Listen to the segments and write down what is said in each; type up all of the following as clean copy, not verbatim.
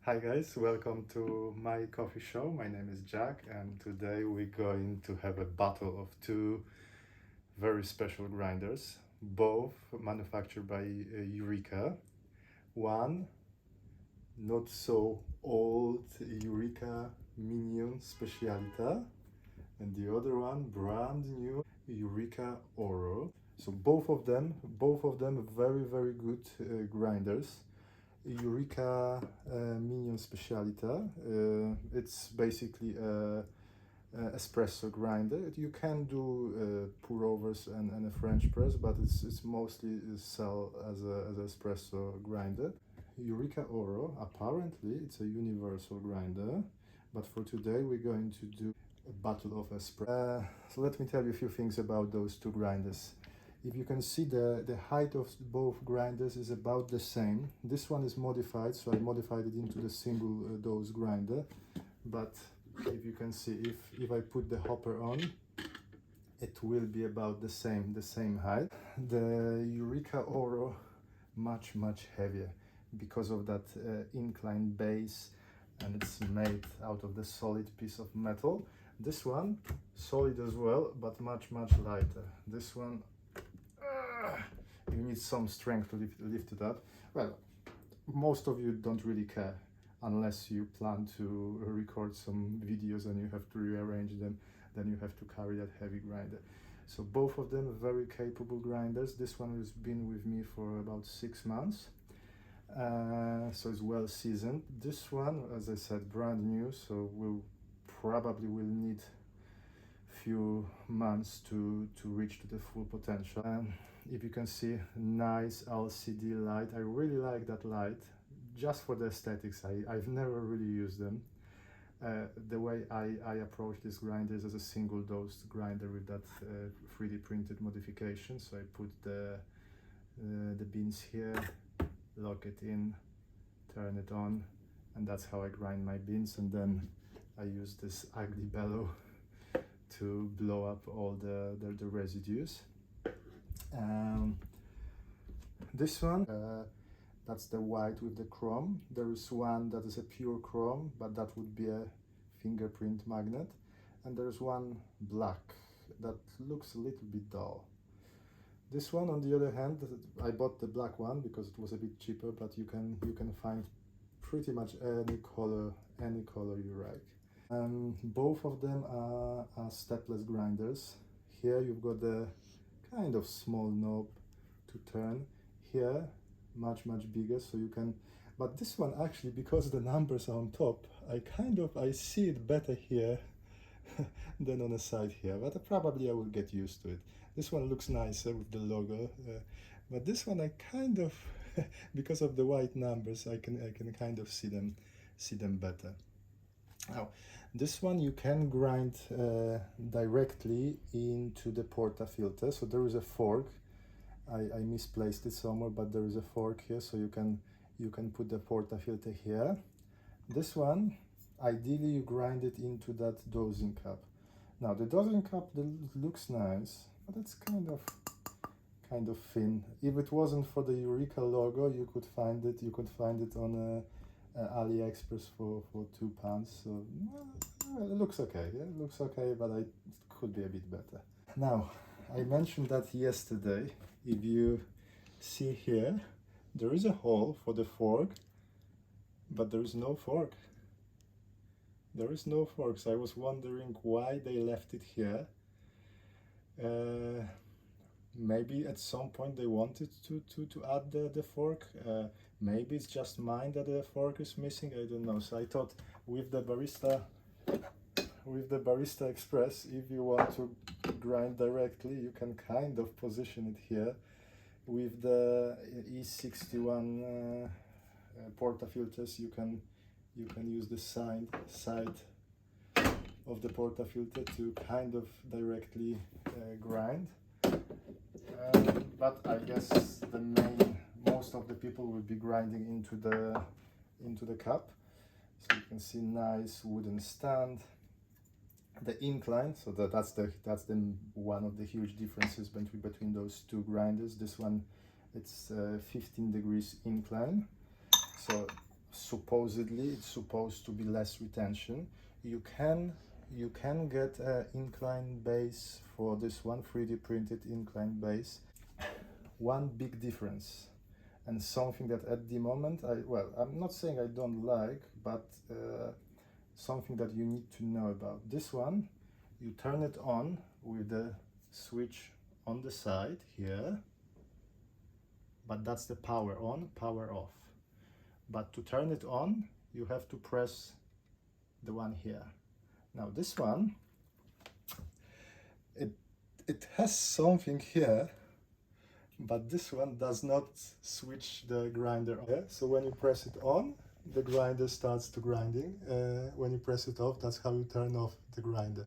Hi guys, welcome to my coffee show. My name is Jack, and today we're going to have a battle of two very special grinders, both manufactured by Eureka. One not so old Eureka Minion Specialita, and the other one brand new Eureka Oro. So both of them very good grinders. Eureka Minion Specialita. It's basically a espresso grinder. You can do pour overs and a French press, but it's mostly sell as an espresso grinder. Eureka Oro, apparently it's a universal grinder, but for today we're going to do a battle of espresso. So let me tell you a few things about those two grinders. If you can see, the height of both grinders is about the same. This one is modified, so I modified it into the single dose grinder. But if you can see, if I put the hopper on, it will be about the same height. The Eureka Oro much heavier because of that inclined base, and it's made out of the solid piece of metal. This one solid as well, but much lighter. This one you need some strength to lift it up. Well, most of you don't really care unless you plan to record some videos and you have to rearrange them, then you have to carry that heavy grinder. So both of them are very capable grinders. This one has been with me for about 6 months, so it's well seasoned. This one, as I said, brand new, so we'll probably will need few months to reach to the full potential. If you can see, nice LCD light. I really like that light, just for the aesthetics. I've never really used them. The way I approach this grinder is as a single dose grinder with that 3D printed modification. So I put the beans here, lock it in, turn it on, and that's how I grind my beans. And then I use this ugly bellow to blow up all the residues. This one, that's the white with the chrome. There is one that is a pure chrome, but that would be a fingerprint magnet. And there's one black that looks a little bit dull. This one, on the other hand, I bought the black one because it was a bit cheaper, but you can find pretty much any color you like. Both of them are stepless grinders. Here you've got the kind of small knob to turn. Here much bigger, so you can, but this one actually, because the numbers are on top, I see it better here than on the side here, but probably I will get used to it. This one looks nicer with the logo, but this one I kind of because of the white numbers, I can kind of see them better. Now, this one you can grind directly into the portafilter. So there is a fork. I misplaced it somewhere, but there is a fork here, so you can put the portafilter here. This one, ideally you grind it into that dosing cup. Now the dosing cup looks nice, but it's kind of thin. If it wasn't for the Eureka logo, you could find it on AliExpress for £2. So well, it looks okay. Yeah, it looks okay, but it could be a bit better. Now, I mentioned that yesterday. If you see here, there is a hole for the fork, but there is no fork. There is no fork. So I was wondering why they left it here. Maybe at some point they wanted to add the fork. Maybe it's just mine that the fork is missing. I don't know. So I thought with the Barista Express, if you want to grind directly, you can kind of position it here. With the E61 portafilters, you can use the side of the portafilter to kind of directly grind. But I guess most of the people will be grinding into the cup. So you can see nice wooden stand. The incline, so that's the one of the huge differences between those two grinders. This one, it's 15 degrees incline. So supposedly it's supposed to be less retention. You can get an incline base for this one, 3D printed incline base. One big difference, and something that at the moment I'm not saying I don't like, but something that you need to know about this one. You turn it on with the switch on the side here, but that's the power on, power off. But to turn it on, you have to press the one here. Now this one, it has something here, but this one does not switch the grinder on. Yeah? So when you press it on, the grinder starts to grinding. When you press it off, that's how you turn off the grinder.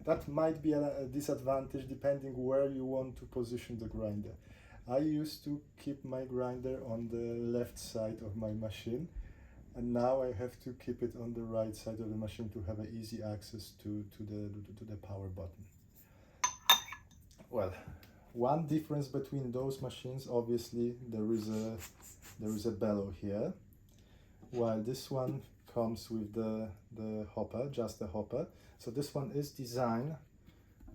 That might be a disadvantage depending where you want to position the grinder. I used to keep my grinder on the left side of my machine, and now I have to keep it on the right side of the machine to have easy access to the power button. Well, one difference between those machines, obviously there is a bellow here, while this one comes with the hopper, just the hopper. So this one is designed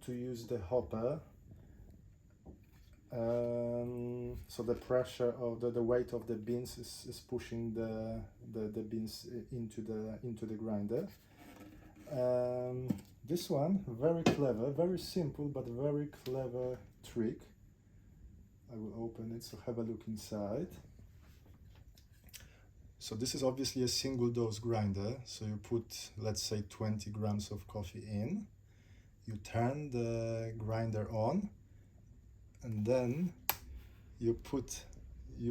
to use the hopper, so the pressure of the weight of the beans is pushing the beans into the grinder. This one, very clever, very simple but very clever trick. I will open it, so have a look inside. So this is obviously a single dose grinder, so you put, let's say, 20 grams of coffee in, you turn the grinder on, and then you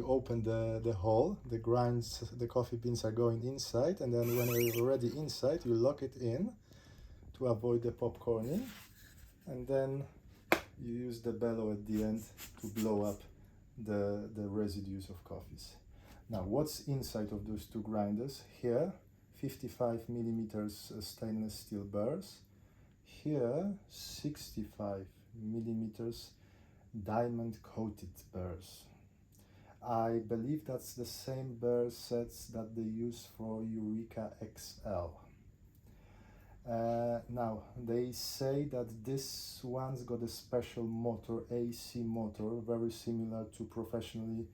open the hole, the coffee beans are going inside, and then when you're already inside, you lock it in to avoid the popcorning, and then you use the bellow at the end to blow up the residues of coffees. Now, what's inside of those two grinders? Here, 55 millimeters stainless steel burrs. Here, 65 millimeters diamond coated burrs. I believe that's the same burr sets that they use for Eureka XL. Now, they say that this one's got a special motor, AC motor, very similar to professionally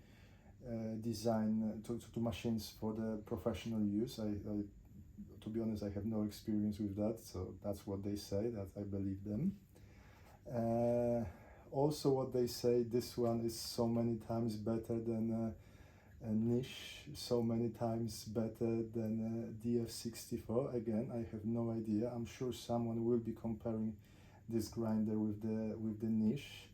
designed to machines for the professional use. To be honest, I have no experience with that, so that's what they say, that I believe them. Also, what they say, this one is so many times better than a niche, so many times better than a DF64. Again, I have no idea. I'm sure someone will be comparing this grinder with the niche.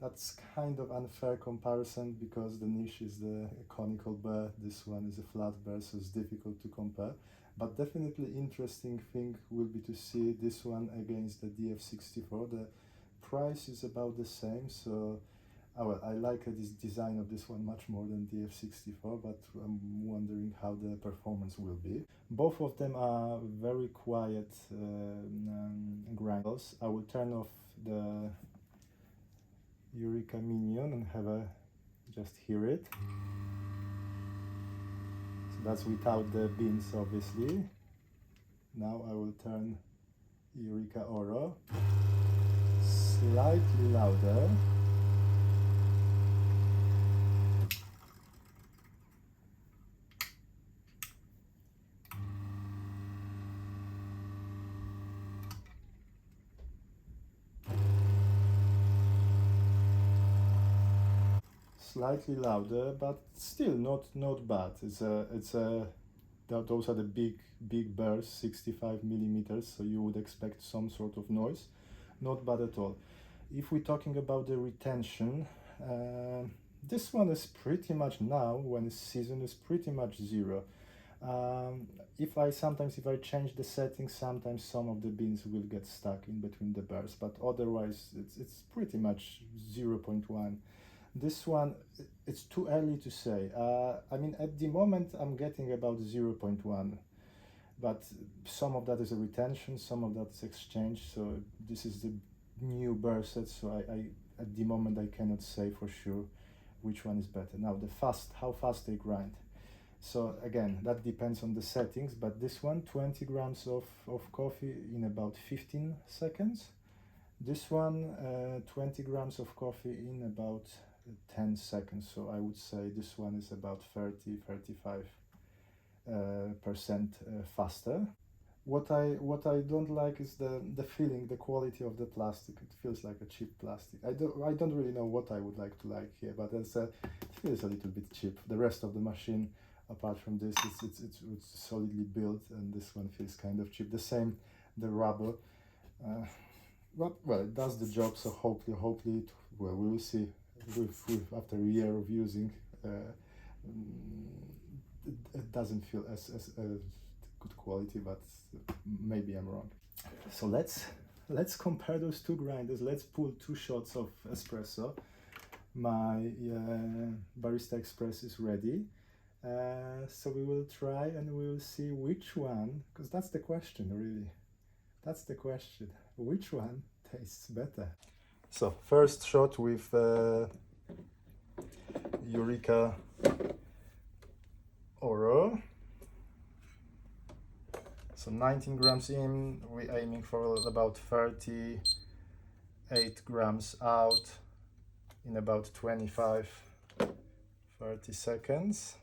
That's kind of unfair comparison because the niche is the conical burr, this one is a flat burr, so it's difficult to compare. But definitely interesting thing will be to see this one against the DF64. The price is about the same, so well, I like this design of this one much more than DF64, but I'm wondering how the performance will be. Both of them are very quiet grinders. I will turn off the Eureka Minion and just hear it. So that's without the beans, obviously. Now I will turn Eureka Oro, slightly louder. Slightly louder, but still not bad. Those are the big burrs, 65 millimeters, so you would expect some sort of noise. Not bad at all. If we're talking about the retention, this one is pretty much, now when it's season, is pretty much zero. If I change the settings, sometimes some of the beans will get stuck in between the burrs, but otherwise it's pretty much 0.1. This one, it's too early to say. I mean, at the moment I'm getting about 0.1, but some of that is a retention, some of that is exchange, so this is the new burr set, so I at the moment I cannot say for sure which one is better. Now, how fast they grind. So again, that depends on the settings, but this one, 20 grams of coffee in about 15 seconds. This one, 20 grams of coffee in about 10 seconds. So I would say this one is about 30-35% faster. What I don't like is the feeling, the quality of the plastic. It feels like a cheap plastic. I don't really know what I would like to like here, but it feels a little bit cheap. The rest of the machine, apart from this, it's solidly built, and this one feels kind of cheap. The same, the rubber. But well, it does the job. So hopefully, well, we will see. After a year of using, it doesn't feel as good quality, but maybe I'm wrong. So let's compare those two grinders. Let's pull 2 shots of espresso. My Barista Express is ready. So we will try and we will see which one, because that's the question really. That's the question. Which one tastes better? So first shot with Eureka Oro. So 19 grams in, we're aiming for about 38 grams out in about 25-30 seconds.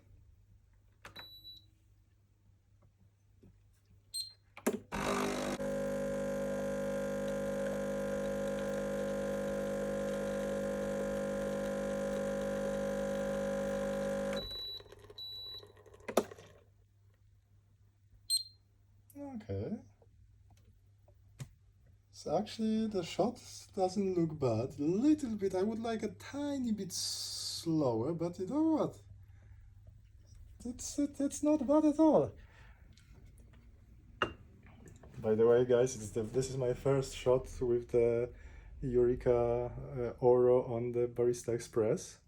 Okay. So actually the shot doesn't look bad. A little bit, I would like a tiny bit slower, but you know what? It's not bad at all. By the way, guys, this is my first shot with the Eureka Oro on the Barista Express.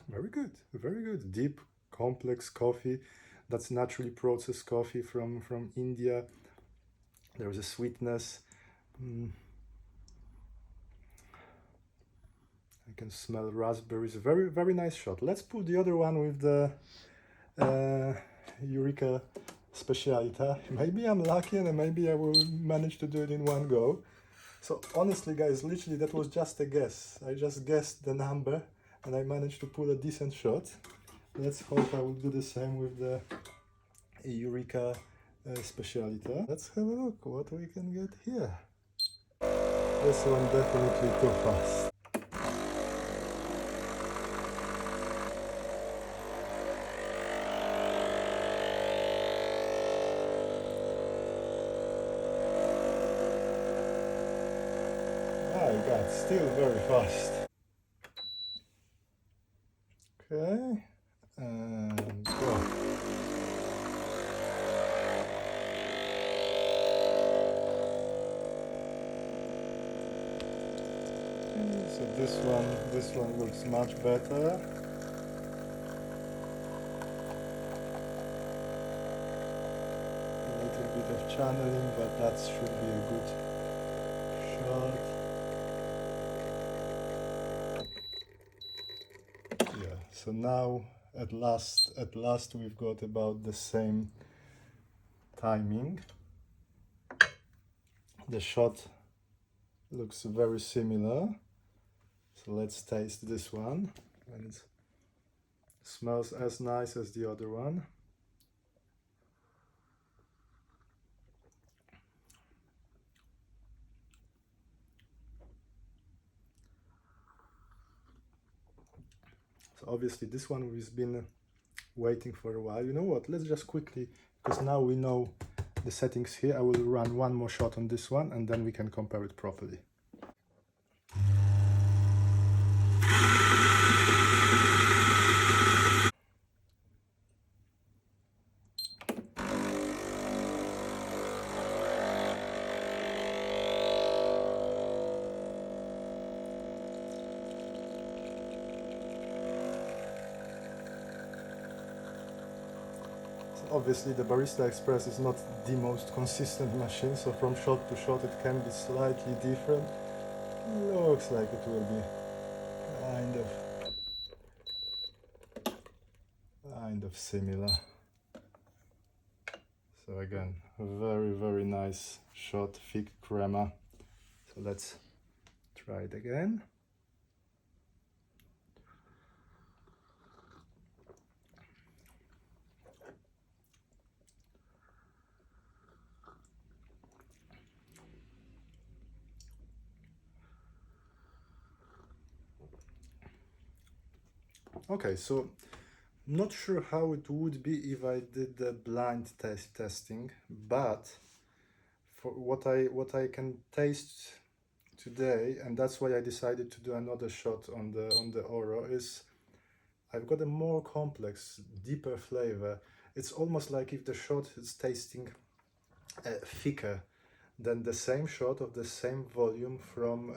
Very good, very good. Deep, complex coffee. That's naturally processed coffee from India. There is a sweetness. I can smell raspberries. Very, very nice shot. Let's pull the other one with the Eureka Specialita. Maybe I'm lucky and maybe I will manage to do it in one go. So honestly, guys, literally that was just a guess. I just guessed the number and I managed to pull a decent shot. Let's hope I will do the same with the Eureka Specialita. Let's have a look what we can get here. This one definitely too fast. My God, still very fast. Okay, and go. So this one looks much better. A little bit of channeling, but that should be a good shot. Yeah, so now at last we've got about the same timing. The shot looks very similar. So let's taste this one. And it smells as nice as the other one. So obviously this one we've been waiting for a while. You know what? Let's just quickly, because now we know the settings here, I will run one more shot on this one and then we can compare it properly. Obviously the Barista Express is not the most consistent machine, so from shot to shot it can be slightly different. Looks like it will be kind of similar. So again, a very nice shot, thick crema. So let's try it again. Okay, so not sure how it would be if I did the blind testing, but for what I can taste today, and that's why I decided to do another shot on the Oro, is I've got a more complex, deeper flavor. It's almost like if the shot is tasting thicker than the same shot of the same volume from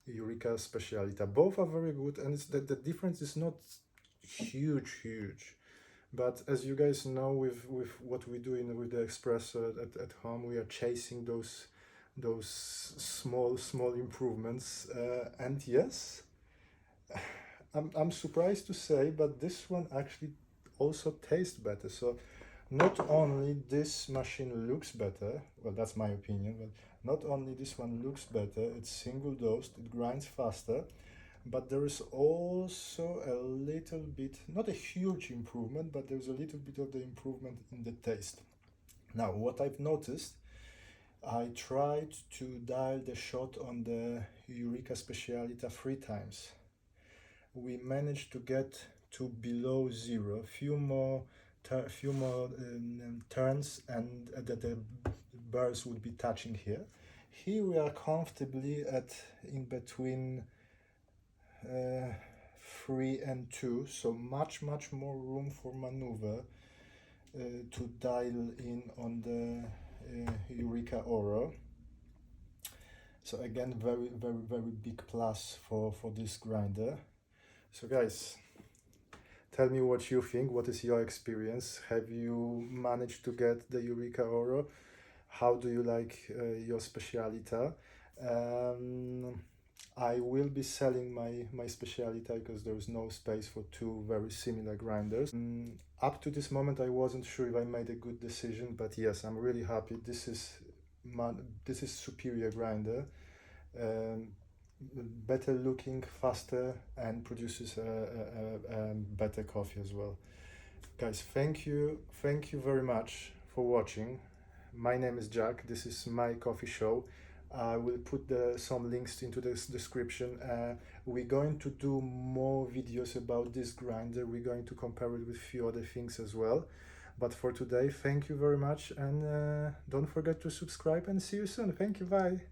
Eureka Specialita. Both are very good, and it's the difference is not huge. But as you guys know, with what we do with the espresso at home, we are chasing those small improvements. And yes, I'm surprised to say, but this one actually also tastes better. So not only this machine looks better, well, that's my opinion, but not only this one looks better, it's single dosed, it grinds faster, but there is also a little bit, not a huge improvement, but there's a little bit of the improvement in the taste. Now, what I've noticed, I tried to dial the shot on the Eureka Specialita 3 times. We managed to get to below zero, a few more turns, and the bars would be touching here. Here we are comfortably at in between 3 and 2, so much more room for maneuver to dial in on the Eureka Oro. So again, very big plus for this grinder. So guys, tell me what you think. What is your experience? Have you managed to get the Eureka Oro? How do you like your Specialita? I will be selling my Specialita because there is no space for two very similar grinders. Up to this moment, I wasn't sure if I made a good decision, but yes, I'm really happy. This is superior grinder. Better looking, faster, and produces a better coffee as well. Guys, thank you very much for watching. My name is Jack. This is my coffee show. I will put some links into the description. We're going to do more videos about this grinder. We're going to compare it with a few other things as well. But for today, thank you very much, and don't forget to subscribe, and see you soon. Thank you, bye.